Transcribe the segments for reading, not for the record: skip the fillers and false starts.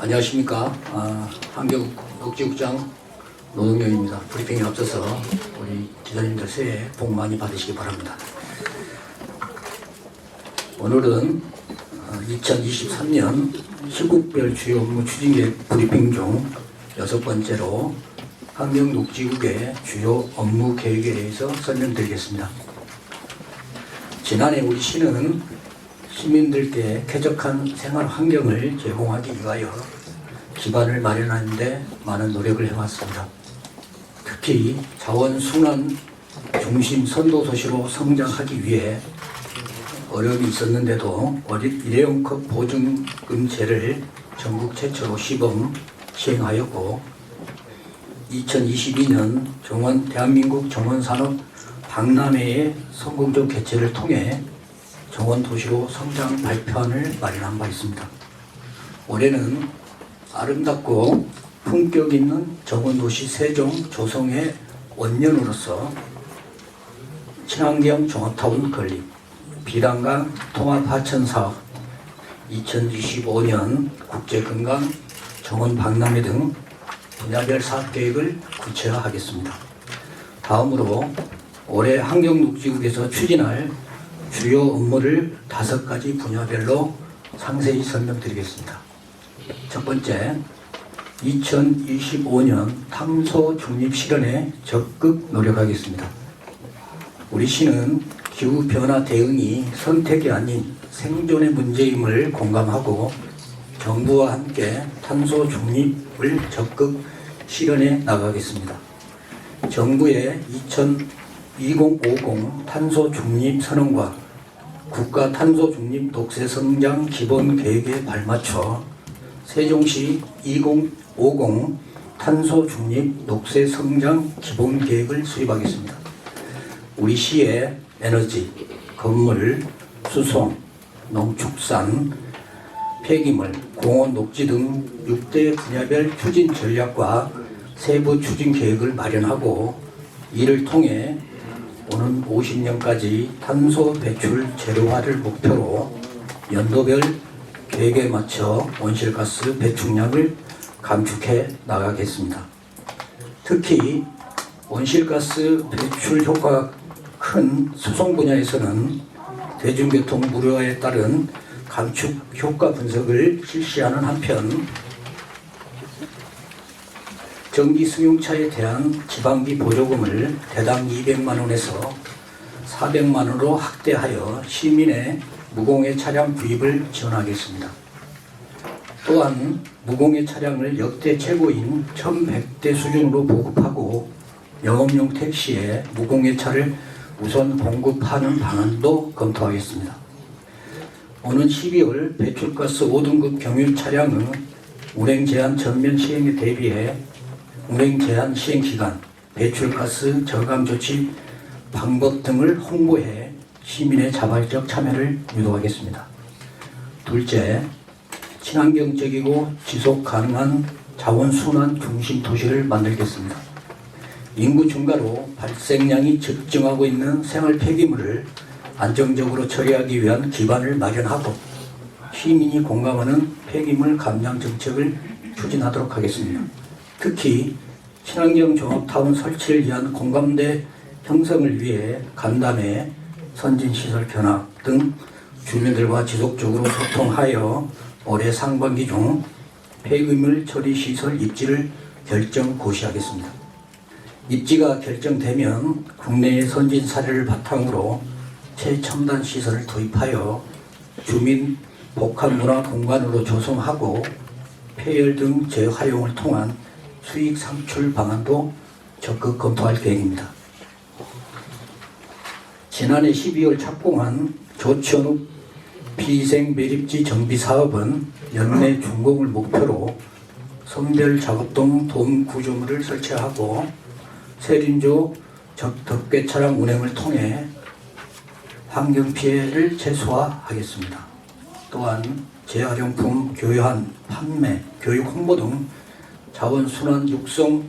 안녕하십니까. 한경녹지국장 노동영입니다. 브리핑에 앞서서 우리 기자님들 새해 복 많이 받으시기 바랍니다. 오늘은 2023년 시국별 주요 업무 추진계획 브리핑 중 6번째로 한경녹지국의 주요 업무 계획에 대해서 설명드리겠습니다. 지난해 우리 시는 시민들께 쾌적한 생활 환경을 제공하기 위하여 기반을 마련하는 데 많은 노력을 해왔습니다. 특히 자원순환 중심 선도도시로 성장하기 위해 어려움이 있었는데도 일회용컵 보증금제를 전국 최초로 시범 시행하였고 2022년 대한민국 정원산업 박람회의 성공적 개최를 통해 정원도시로 성장 발판을 마련한 바 있습니다. 올해는 아름답고 품격 있는 정원도시 세종 조성의 원년으로서 친환경 종합타운 건립, 비단강 통합하천사업, 2025년 국제건강 정원 박람회 등 분야별 사업계획을 구체화하겠습니다. 다음으로 올해 한경녹지국에서 추진할 주요 업무를 5가지 분야별로 상세히 설명드리겠습니다. 첫 번째, 2025년 탄소 중립 실현에 적극 노력하겠습니다. 우리 시는 기후변화 대응이 선택이 아닌 생존의 문제임을 공감하고 정부와 함께 탄소 중립을 적극 실현해 나가겠습니다. 정부의 2050 탄소 중립 선언과 국가 탄소 중립 녹색 성장 기본 계획에 발맞춰 세종시 2050 탄소 중립 녹색 성장 기본 계획을 수립하겠습니다. 우리 시의 에너지, 건물, 수송, 농축산, 폐기물, 공원 녹지 등 6대 분야별 추진 전략과 세부 추진 계획을 마련하고 이를 통해 오는 50년까지 탄소 배출 제로화를 목표로 연도별 계획에 맞춰 온실가스 배출량을 감축해 나가겠습니다. 특히 온실가스 배출 효과가 큰 수송 분야에서는 대중교통 무료화에 따른 감축 효과 분석을 실시하는 한편 전기 승용차에 대한 지방비 보조금을 대당 200만 원에서 400만 원으로 확대하여 시민의 무공해 차량 구입을 지원하겠습니다. 또한 무공해 차량을 역대 최고인 1100대 수준으로 보급하고 영업용 택시에 무공해 차를 우선 공급하는 방안도 검토하겠습니다. 오는 12월 배출가스 5등급 경유 차량은 운행 제한 전면 시행에 대비해 운행 제한 시행 기간, 배출가스 저감 조치 방법 등을 홍보해 시민의 자발적 참여를 유도하겠습니다. 둘째, 친환경적이고 지속 가능한 자원순환 중심 도시를 만들겠습니다. 인구 증가로 발생량이 급증하고 있는 생활 폐기물을 안정적으로 처리하기 위한 기반을 마련하고 시민이 공감하는 폐기물 감량 정책을 추진하도록 하겠습니다. 특히 친환경 종합타운 설치를 위한 공감대 형성을 위해 간담회, 선진시설 견학 등 주민들과 지속적으로 소통하여 올해 상반기 중 폐기물 처리시설 입지를 결정 고시하겠습니다. 입지가 결정되면 국내의 선진 사례를 바탕으로 최첨단 시설을 도입하여 주민 복합문화 공간으로 조성하고 폐열 등 재활용을 통한 수익 창출 방안도 적극 검토할 계획입니다. 지난해 12월 착공한 조천읍 비생 매립지 정비 사업은 연내 준공을 목표로 선별 작업동 돔 구조물을 설치하고 세린조 덕배 차량 운행을 통해 환경 피해를 최소화하겠습니다. 또한 재활용품 교환, 판매, 교육 홍보 등 자원순환 육성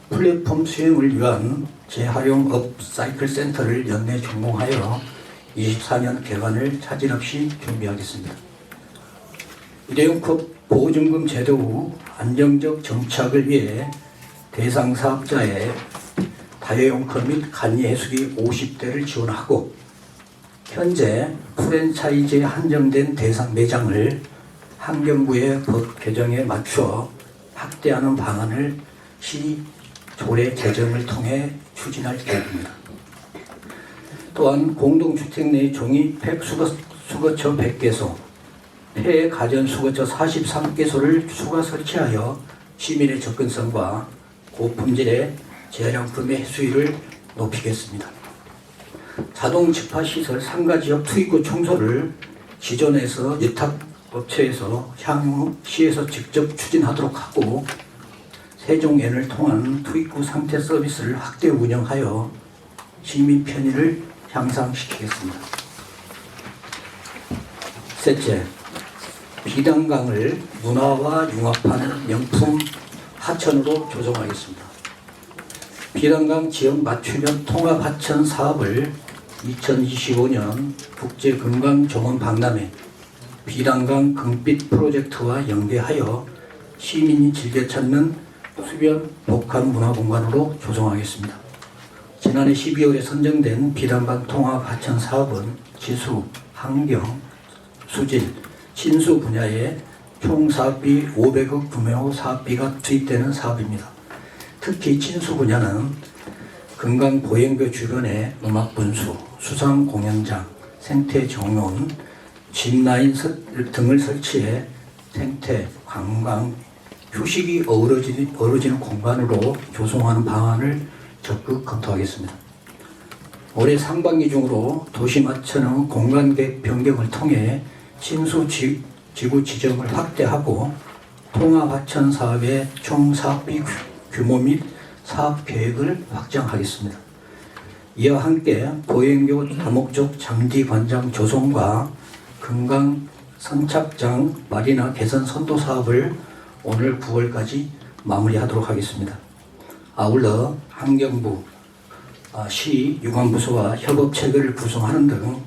플랫폼 수행을 위한 재활용 업사이클 센터를 연내 준공하여 24년 개관을 차질 없이 준비하겠습니다. 일회용컵 보증금 제도 후 안정적 정착을 위해 대상 사업자의 다회용커 및 간이 해수기 50대를 지원하고 현재 프랜차이즈에 한정된 대상 매장을 환경부의 법 개정에 맞춰 확대하는 방안을 시 조례 개정을 통해 추진할 계획입니다. 또한 공동주택 내 종이팩 수거처 100개소, 폐 가전 수거처 43개소를 추가 설치하여 시민의 접근성과 고품질의 재활용품의 해수위를 높이겠습니다. 자동 집합시설 상가 지역 투입구 청소를 기존에서 예탁업체에서 향후 시에서 직접 추진하도록 하고 세종엔을 통한 투입구 상태 서비스를 확대 운영하여 시민 편의를 향상시키겠습니다. 셋째, 비단강을 문화와 융합하는 명품 하천으로 조성하겠습니다. 비단강 지역 맞춤형 통합 하천 사업을 2025년 국제금강정원 박람회 비단강 금빛 프로젝트와 연계하여 시민이 즐겨 찾는 수변 복합 문화공간으로 조성하겠습니다. 지난해 12월에 선정된 비단강 통합 하천 사업은 지수, 환경, 수질, 친수 분야에 총 사업비 500억 규모 사업비가 투입되는 사업입니다. 특히 친수 분야는 금강 보행교 주변에 음악 분수, 수상 공연장, 생태 정원, 짚라인 등을 설치해 생태, 관광, 휴식이 어우러지는 공간으로 조성하는 방안을 적극 검토하겠습니다. 올해 상반기 중으로 도시마천의 공간계획 변경을 통해 친수 지구 지정을 확대하고 통합하천 사업의 총 사업비 규모 및 사업 계획을 확정하겠습니다. 이와 함께 보행교 다목적 장지 관장 조성과 금강 선착장 마리나 개선 선도 사업을 오늘 9월까지 마무리하도록 하겠습니다. 아울러 환경부, 시 유관부서와 협업 체계를 구성하는 등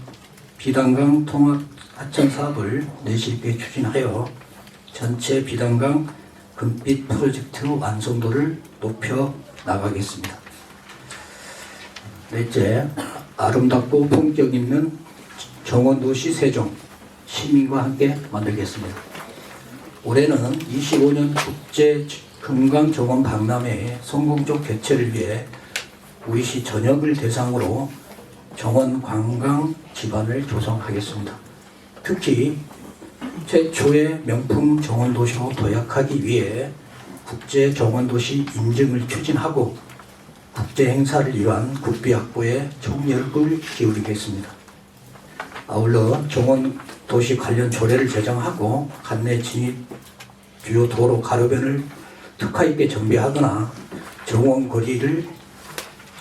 비단강 통합 하천 사업을 내실 있게 추진하여 전체 비단강 금빛 프로젝트 완성도를 높여 나가겠습니다. 넷째, 아름답고 품격 있는 정원도시 세종 시민과 함께 만들겠습니다. 올해는 25년 국제 금강정원 박람회의 성공적 개최를 위해 우리시 전역을 대상으로 정원 관광 기반을 조성하겠습니다. 특히 최초의 명품 정원도시로 도약하기 위해 국제 정원도시 인증을 추진하고 국제 행사를 위한 국비 확보에 총력을 기울이겠습니다. 아울러 정원도시 관련 조례를 제정하고 관내 진입 주요 도로 가로변을 특화 있게 정비하거나 정원 거리를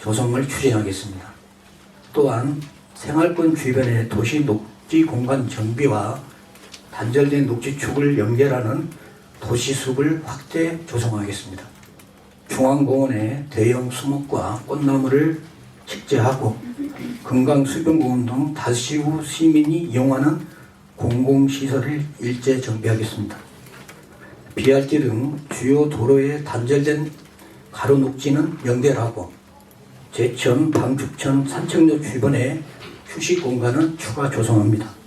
조성을 추진하겠습니다. 또한 생활권 주변의 도시 녹지 공간 정비와 단절된 녹지축을 연결하는 도시숲을 확대 조성하겠습니다. 중앙공원에 대형 수목과 꽃나무를 식재하고 금강 수변공원 등 다시후 시민이 이용하는 공공시설을 일제 정비하겠습니다. BRT 등 주요 도로에 단절된 가로녹지는 연결하고 제천, 방축천, 산책로 주변에 휴식 공간은 추가 조성합니다.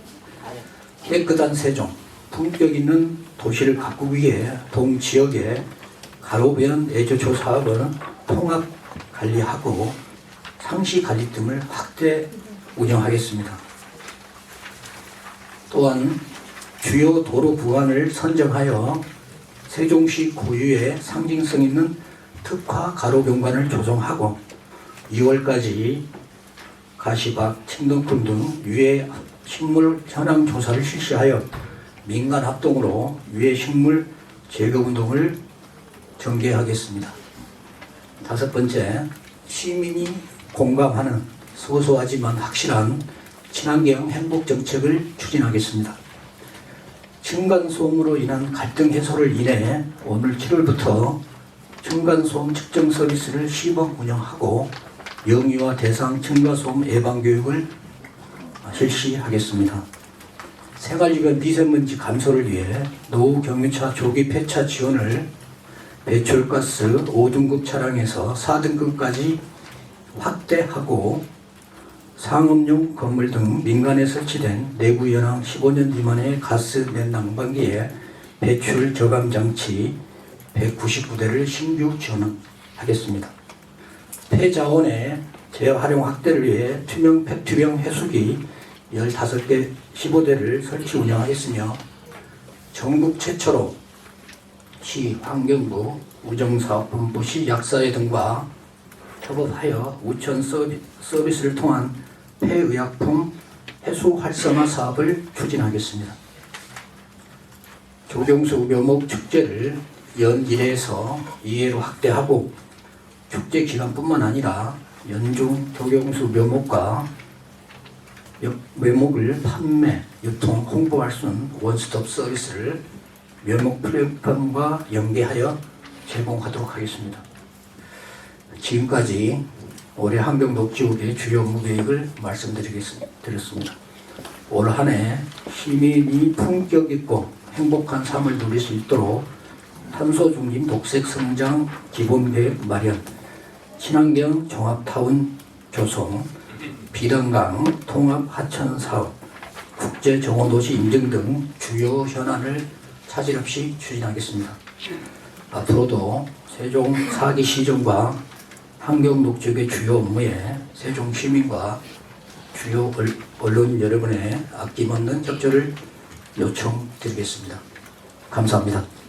깨끗한 세종, 품격 있는 도시를 가꾸기 위해 동지역의 가로변 애조초 사업은 통합 관리하고 상시 관리 등을 확대 운영하겠습니다. 또한 주요 도로 구간을 선정하여 세종시 고유의 상징성 있는 특화 가로경관을 조성하고 2월까지 가시박,青덩굴 등 유해 식물 현황 조사를 실시하여 민간 합동으로 유해 식물 제거 운동을 전개하겠습니다. 다섯 번째, 시민이 공감하는 소소하지만 확실한 친환경 행복 정책을 추진하겠습니다. 층간소음으로 인한 갈등 해소를 인해 오늘 7월부터 층간소음 측정 서비스를 시범 운영하고 영유아 대상 층간소음 예방 교육을 실시하겠습니다. 생활주변 미세먼지 감소를 위해 노후 경유차 조기 폐차 지원을 배출가스 5등급 차량에서 4등급까지 확대하고 상업용 건물 등 민간에 설치된 내구 연항 15년 미만의 가스넷 난방기에 배출 저감 장치 199대를 신규 지원하겠습니다. 폐자원의 재활용 확대를 위해 투명 페트병 해수기 15개 15대를 설치 운영하겠으며 전국 최초로 시 환경부 우정사업본부 시 약사회 등과 협업하여 우천 서비스를 통한 폐의약품 해소 활성화 사업을 추진하겠습니다. 조경수 묘목 축제를 연 1회에서 2회로 확대하고 축제 기간뿐만 아니라 연중 조경수 묘목과 묘목을 판매, 유통, 홍보할 수 있는 원스톱 서비스를 묘목 플랫폼과 연계하여 제공하도록 하겠습니다. 지금까지 올해 환경녹지국의 주요 업무 계획을 말씀드렸습니다. 올 한 해 시민이 품격 있고 행복한 삶을 누릴 수 있도록 탄소 중립 녹색 성장 기본 계획 마련, 친환경 종합타운 조성, 비단강 통합 하천 사업, 국제 정원도시 인증 등 주요 현안을 차질 없이 추진하겠습니다. 앞으로도 세종 4기 시정과 환경녹지국의 주요 업무에 세종 시민과 주요 언론 여러분의 아낌없는 협조를 요청드리겠습니다. 감사합니다.